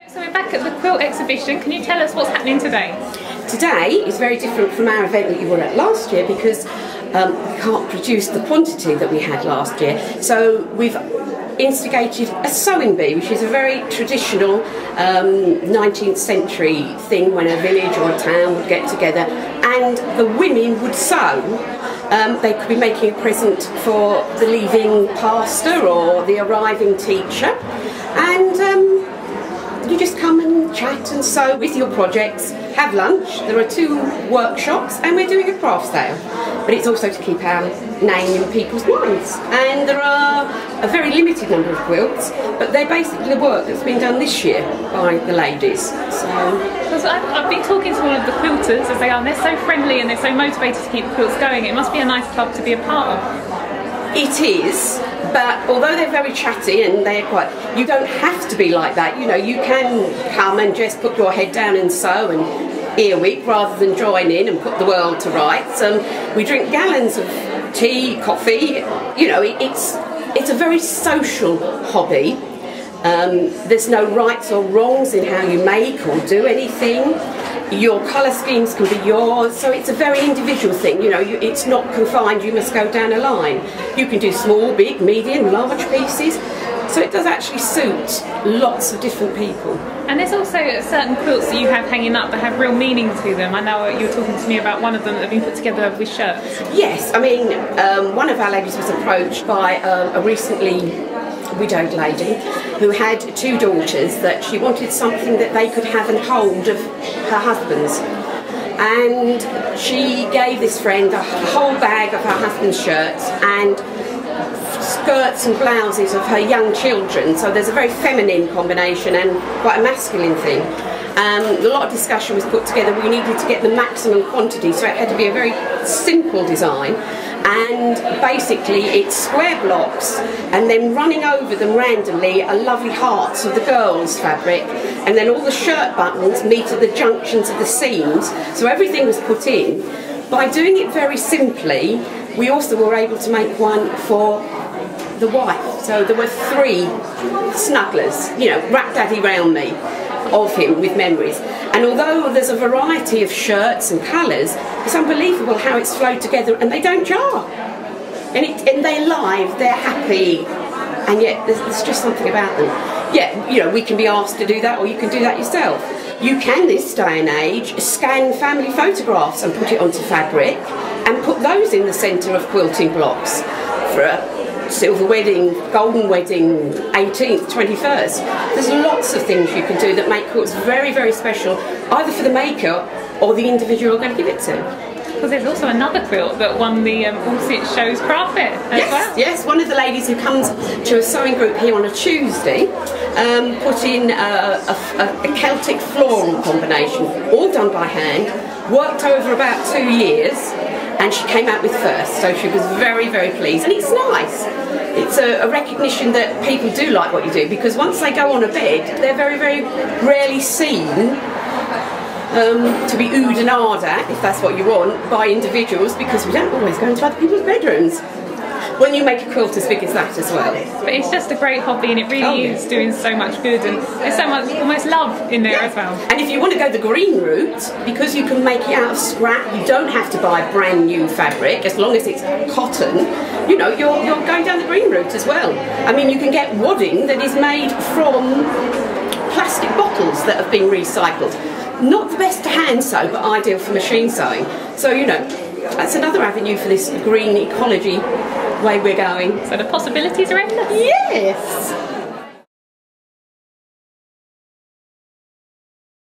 So we're back at the quilt exhibition. Can you tell us what's happening today? Today is very different from our event that you were at last year because we can't produce the quantity that we had last year. So we've instigated a sewing bee, which is a very traditional 19th century thing when a village or a town would get together and the women would sew. They could be making a present for the leaving pastor or the arriving teacher, and you just come and chat and sew with your projects, have lunch. There are 2 workshops and we're doing a craft sale. But it's also to keep our name in people's minds. And there are a very limited number of quilts, but they're basically the work that's been done this year by the ladies. So I've been talking to all of the quilters as they are, and they're so friendly and they're so motivated to keep the quilts going. It must be a nice club to be a part of. it is, but although they're very chatty and they're quite, you don't have to be like that. You know, you can come and just put your head down and sew and earwig rather than join in and put the world to rights. We drink gallons of tea, coffee. You know, it's a very social hobby. There's no rights or wrongs in how you make or do anything. Your colour schemes can be yours, so it's a very individual thing. You know, it's not confined, you must go down a line. You can do small, big, medium, large pieces. So it does actually suit lots of different people. And there's also certain quilts that you have hanging up that have real meaning to them. I know you were talking to me about one of them that have been put together with shirts. Yes, I mean, one of our ladies was approached by a recently widowed lady who had 2 daughters that she wanted something that they could have and hold of her husband's. And she gave this friend a whole bag of her husband's shirts and skirts and blouses of her young children, so there's a very feminine combination and quite a masculine thing. A lot of discussion was put together. We needed to get the maximum quantity, so it had to be a very simple design, and basically it's square blocks and then running over them randomly are lovely hearts of the girls' fabric, and then all the shirt buttons meet at the junctions of the seams, so everything was put in. By doing it very simply, we also were able to make one for the wife. So there were 3 snugglers, you know, rap daddy round me, of him with memories. And although there's a variety of shirts and colours, it's unbelievable how it's flowed together, and they don't jar. And they're live, they're happy, and yet there's just something about them. Yeah, you know, we can be asked to do that, or you can do that yourself. You can, this day and age, scan family photographs and put it onto fabric and put those in the centre of quilting blocks for a silver wedding, golden wedding, 18th, 21st. There's lots of things you can do that make quilts very, very special, either for the maker or the individual you're going to give it to. Because there's also another quilt that won the Allsit Show's Craft Fair as well. Yes, one of the ladies who comes to a sewing group here on a Tuesday put in a Celtic floral combination, all done by hand, worked over about 2 years, and she came out with first, so she was very, very pleased. And it's nice. It's a recognition that people do like what you do, because once they go on a bed, they're very, very rarely seen to be oohed and ahed at, if that's what you want, by individuals, because we don't always go into other people's bedrooms. When you make a quilt as big as that as well. But it's just a great hobby, and it really is doing so much good, and there's so much almost love in there as well. And if you want to go the green route, because you can make it out of scrap, you don't have to buy brand new fabric, as long as it's cotton, you know, you're going down the green route as well. I mean, you can get wadding that is made from plastic bottles that have been recycled. Not the best to hand sew, but ideal for machine sewing. So, you know, that's another avenue for this green ecology way we're going. So the possibilities are endless. Yes!